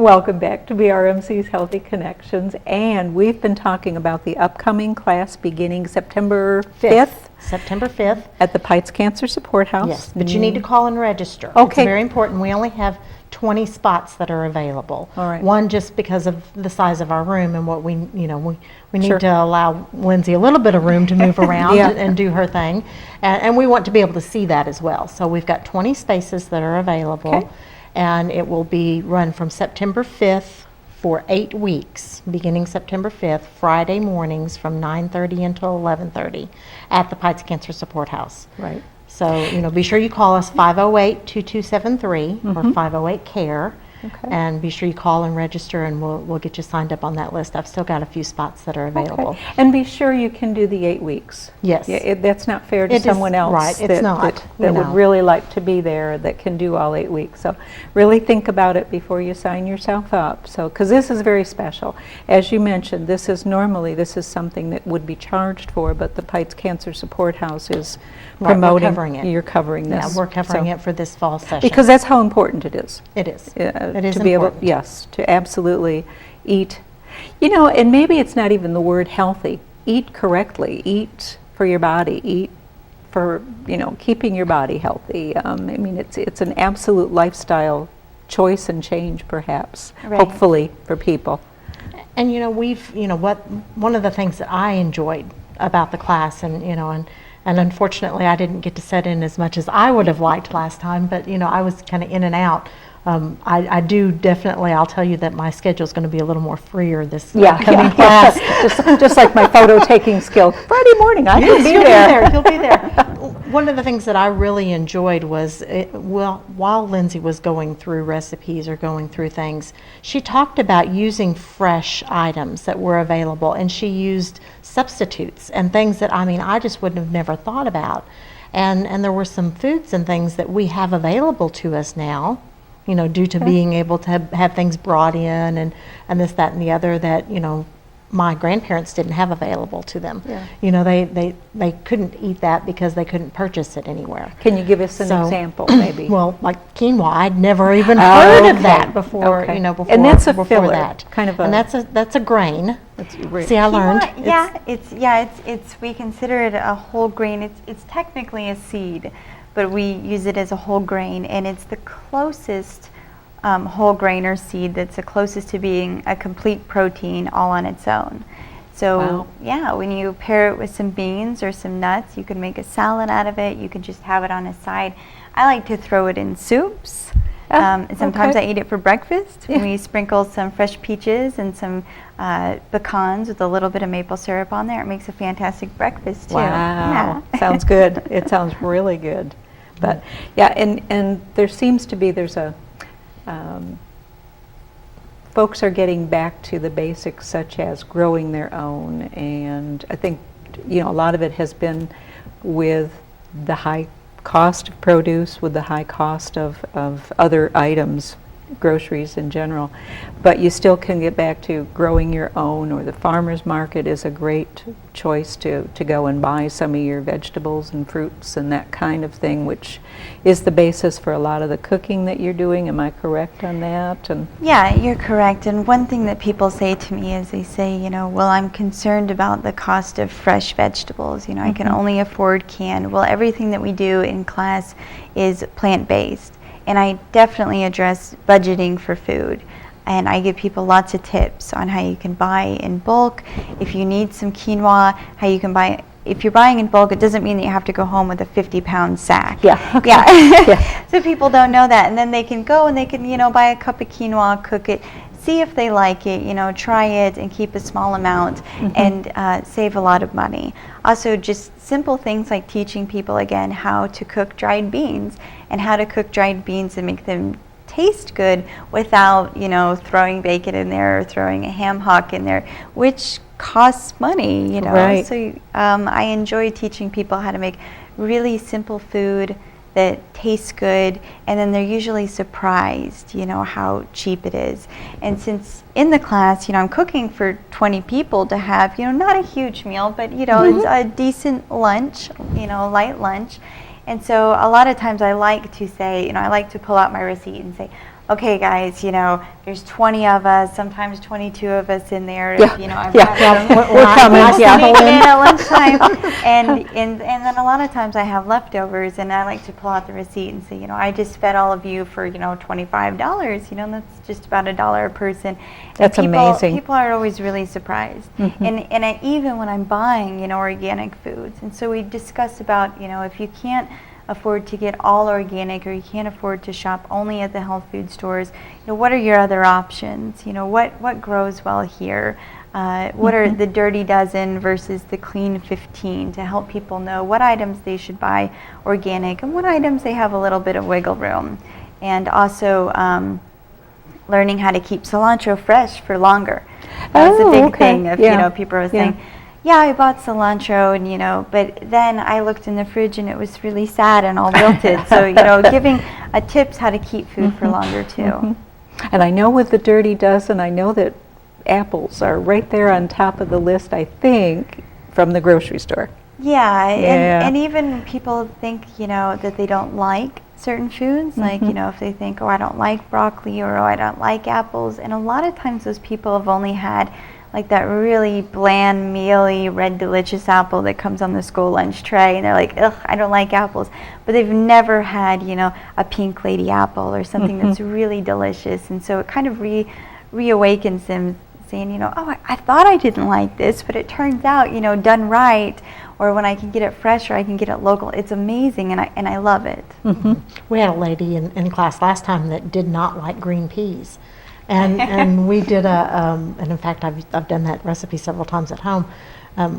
Welcome back to BRMC's Healthy Connections, and we've been talking about the upcoming class beginning September 5th. September 5th. At the Peitz Cancer Support House. Yes, but you need to call and register. Okay. It's very important. We only have 20 spots that are available. All right. One, just because of the size of our room and what we need Sure. to allow Lindsay a little bit of room to move around Yeah. and do her thing. And we want to be able to see that as well. So we've got 20 spaces that are available. Okay. And it will be run from September 5th for 8 weeks, beginning September 5th, Friday mornings from 9:30 until 11:30 at the Peitz Cancer Support House. Right. So, be sure you call us 508-2273 or 508-CARE. Okay. And be sure you call and register, and we'll get you signed up on that list. I've still got a few spots that are available. Okay. And be sure you can do the 8 weeks. Yes. Yeah, that's not fair to It is- someone else. right, it's not, That would really like to be there, that can do all 8 weeks. So really think about it before you sign yourself up. So, because this is very special. As you mentioned, this is something that would be charged for, but the Peitz Cancer Support House is Right, we're promoting. covering it. You're covering this. Yeah, we're covering So- it for this fall session. Because that's how important it is. it is. It is to be important. able, yes, to absolutely eat, and maybe it's not even the word healthy. Eat correctly. Eat for your body. Eat for keeping your body healthy. It's an absolute lifestyle choice and change, perhaps. Right. Hopefully for people. And one of the things that I enjoyed about the class, and unfortunately I didn't get to sit in as much as I would have liked last time, but I was kind of in and out. I do definitely, I'll tell you that my schedule is going to be a little more freer this coming class. just like my photo taking skill. Friday morning, I can be there. You'll be there. One of the things that I really enjoyed was, while Lindsay was going through recipes or going through things, she talked about using fresh items that were available, and she used substitutes and things that, I just wouldn't have never thought about. And there were some foods and things that we have available to us now, due to being able to have things brought in and this, that, and the other that, my grandparents didn't have available to them. Yeah. They couldn't eat that because they couldn't purchase it anywhere. Can you give us an example, maybe? Well, like quinoa, I'd never even heard of that before, Okay. before And that's a before filler, that. kind of a. And that's a grain. See, I learned. We consider it a whole grain. It's technically a seed, but we use it as a whole grain, and it's the closest whole grain or seed that's the closest to being a complete protein all on its own. So when you pair it with some beans or some nuts, you can make a salad out of it. You can just have it on a side. I like to throw it in soups. Sometimes I eat it for breakfast. Yeah. We sprinkle some fresh peaches and some pecans with a little bit of maple syrup on there. It makes a fantastic breakfast too. Wow, Yeah. sounds good. It sounds really good. But and there seems to be, folks are getting back to the basics, such as growing their own, and I think a lot of it has been with the high cost of produce, with the high cost of other items, groceries in general, but you still can get back to growing your own, or the farmer's market is a great choice to go and buy some of your vegetables and fruits and that kind of thing, which is the basis for a lot of the cooking that you're doing. Am I correct on that? And Yeah, you're correct. And one thing that people say to me is they say, well, I'm concerned about the cost of fresh vegetables. I can only afford canned. Well, everything that we do in class is plant-based. And I definitely address budgeting for food. And I give people lots of tips on how you can buy in bulk. If you need some quinoa, how you can buy. If you're buying in bulk, it doesn't mean that you have to go home with a 50-pound sack. Yeah. Okay. Yeah. So people don't know that. And then they can go and they can, buy a cup of quinoa, cook it, see if they like it, try it and keep a small amount and save a lot of money. Also, just simple things like teaching people, again, how to cook dried beans and how to cook dried beans and make them taste good without, throwing bacon in there or throwing a ham hock in there, which costs money, Right. So I enjoy teaching people how to make really simple food that tastes good, and then they're usually surprised, how cheap it is. And since in the class, I'm cooking for 20 people to have, not a huge meal, but, it's a decent lunch, light lunch. And so a lot of times I like to say, I like to pull out my receipt and say, okay, guys, there's 20 of us, sometimes 22 of us in there. Yeah, I've yeah, got yeah. some- We're coming, I yeah. sneak in at lunchtime, and then a lot of times I have leftovers, and I like to pull out the receipt and say, I just fed all of you for $25. And that's just about $1 a person. And That's amazing. People are always really surprised, and even when I'm buying, organic foods, and so we discuss about, if you can't afford to get all organic, or you can't afford to shop only at the health food stores, what are your other options? What grows well here? What are the dirty dozen versus the clean 15, to help people know what items they should buy organic and what items they have a little bit of wiggle room. And also learning how to keep cilantro fresh for longer. That's a big thing. If people are saying, yeah, I bought cilantro, and but then I looked in the fridge and it was really sad and all wilted. So giving tips how to keep food for longer too. And I know with the dirty dozen, I know that apples are right there on top of the list, I think, from the grocery store. Yeah, and even people think that they don't like certain foods, like if they think, oh, I don't like broccoli, or oh, I don't like apples, and a lot of times those people have only had like that really bland, mealy, red, delicious apple that comes on the school lunch tray, and they're like, ugh, I don't like apples. But they've never had, a pink lady apple or something that's really delicious. And so it kind of reawakens them, saying, oh, I thought I didn't like this, but it turns out, done right, or when I can get it fresh, or I can get it local, it's amazing, and I love it. We had a lady in class last time that did not like green peas. And we did and in fact, I've done that recipe several times at home.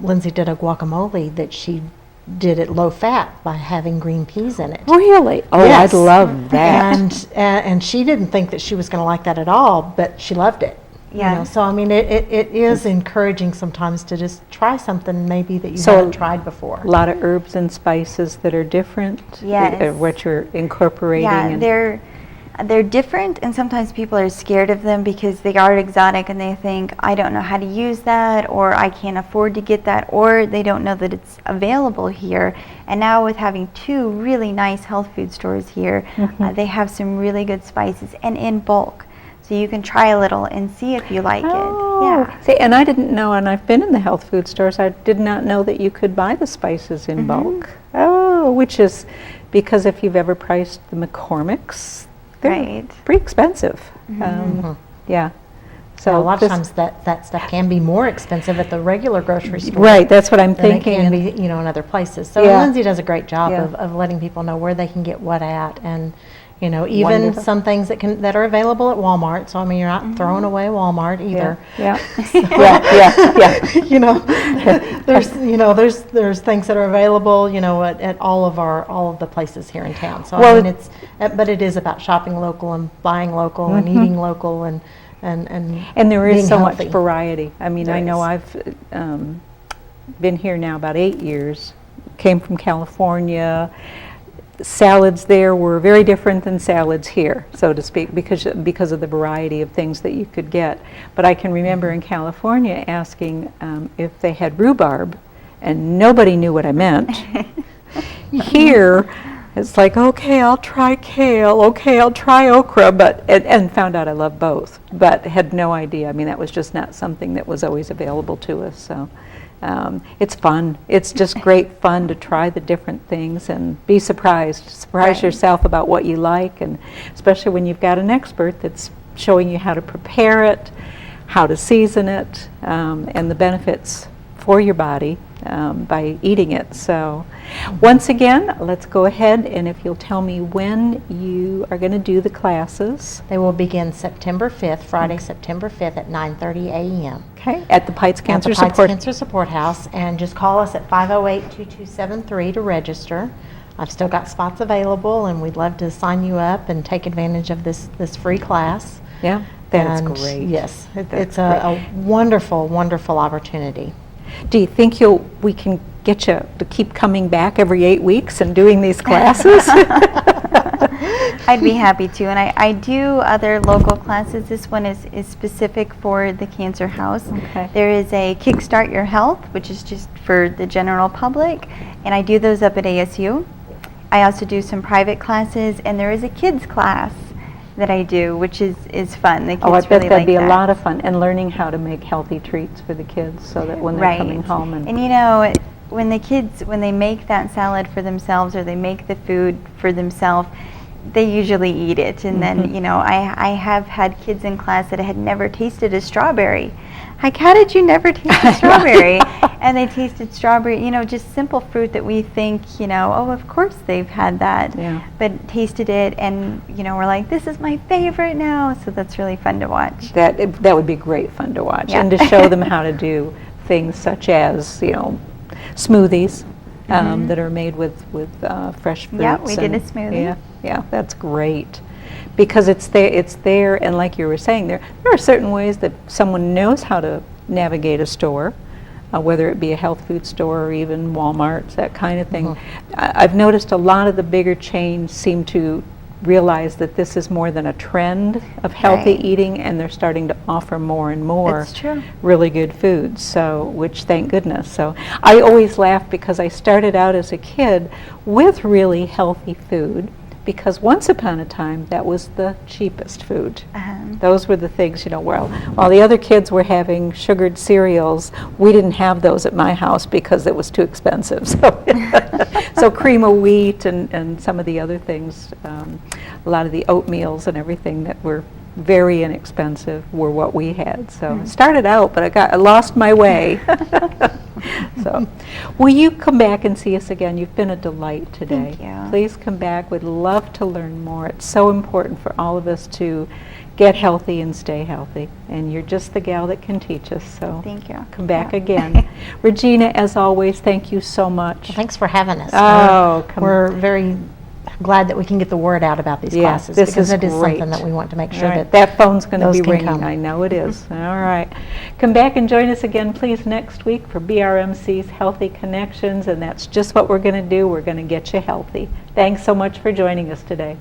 Lindsay did a guacamole that she did it low fat by having green peas in it. Really? Oh, Yes. I'd love that. And she didn't think that she was going to like that at all, but she loved it. Yeah. So I mean, it is encouraging sometimes to just try something maybe that you So, haven't tried before. A lot of herbs and spices that are different. Yes. What you're incorporating. Yeah, and they're different, and sometimes people are scared of them because they are exotic and they think, I don't know how to use that, or I can't afford to get that, or they don't know that it's available here. And now with having 2 really nice health food stores here, they have some really good spices, and in bulk. So you can try a little and see if you like it. Yeah. See, and I didn't know, and I've been in the health food stores, I did not know that you could buy the spices in bulk. Oh, which is because if you've ever priced the McCormick's, they're Right. pretty expensive. Yeah. So a lot of this- times that stuff can be more expensive at the regular grocery store. Right, that's what I'm than it thinking. can and- be, in other places. So Yeah. Lindsay does a great job Yeah. of letting people know where they can get what at, and even Wonderful. some things that are available at Walmart. So I mean, you're not throwing away Walmart either. Yeah. Yeah. There's things that are available, at all of the places here in town. So Well, I mean, but it is about shopping local and buying local and eating local and And there is being so healthy. much variety. I mean, There I know is. I've been here now about 8 years, came from California. Salads there were very different than salads here, so to speak, because of the variety of things that you could get. But I can remember in California asking if they had rhubarb, and nobody knew what I meant. Here, it's like, okay, I'll try kale, okay, I'll try okra, and found out I love both, but had no idea. I mean, that was just not something that was always available to us, so. It's fun. It's just great fun to try the different things and be surprised. Surprise Right. yourself about what you like, and especially when you've got an expert that's showing you how to prepare it, how to season it, and the benefits for your body by eating it. So once again, let's go ahead, and if you'll tell me when you are going to do the classes. They will begin September 5th, Friday, September 5th at 9:30 a.m. Okay, at the Peitz Cancer at the Peitz Support. Cancer Support House, and just call us at 508-2273 to register. I've still got spots available, and we'd love to sign you up and take advantage of this free class. Yeah, that's And great. Yes, That's it's a wonderful, wonderful opportunity. Do you think we can get you to keep coming back every 8 weeks and doing these classes? I'd be happy to, and I do other local classes. This one is specific for the Cancer House. Okay. There is a Kickstart Your Health, which is just for the general public, and I do those up at ASU. I also do some private classes, and there is a kids class, that I do, which is fun. The kids Oh, I bet really that'd like be a that. lot of fun, and learning how to make healthy treats for the kids so that when they're Right. coming home And you know, when the kids, when they make that salad for themselves or they make the food for themselves, they usually eat it. And then, you know, I have had kids in class that had never tasted a strawberry. Like, how did you never taste a strawberry? And they tasted strawberry, you know, just simple fruit that we think, you know, oh, of course they've had that. Yeah. But tasted it and, you know, we're like, this is my favorite now. So that's really fun to watch. that would be great fun to watch, Yeah. and to show them how to do things such as, you know, smoothies that are made with fresh fruits. Yeah, we did a and- smoothie. Yeah, yeah, that's great. Because it's there, and like you were saying, there are certain ways that someone knows how to navigate a store, whether it be a health food store or even Walmart, that kind of thing. I've noticed a lot of the bigger chains seem to realize that this is more than a trend of healthy Right. eating, and they're starting to offer more and more That's true. really good foods, so, which thank goodness. So I always laugh because I started out as a kid with really healthy food, because once upon a time that was the cheapest food. Those were the things, you know, while the other kids were having sugared cereals, we didn't have those at my house because it was too expensive. So, so cream of wheat and some of the other things, a lot of the oatmeals and everything that were very inexpensive were what we had. So it started out, but I lost my way. So, will you come back and see us again? You've been a delight today. Thank you. Please come back. We'd love to learn more. It's so important for all of us to get healthy and stay healthy. And you're just the gal that can teach us. So Thank you. come back Yeah. again. Regina, as always, thank you so much. Well, thanks for having us. Oh, we're very glad that we can get the word out about these Yeah, classes, this because is it is great. something that we want to make All sure right, that that phone's going to those be can ringing. come. I know it is. All right. Come back and join us again, please, next week for BRMC's Healthy Connections, and that's just what we're going to do. We're going to get you healthy. Thanks so much for joining us today.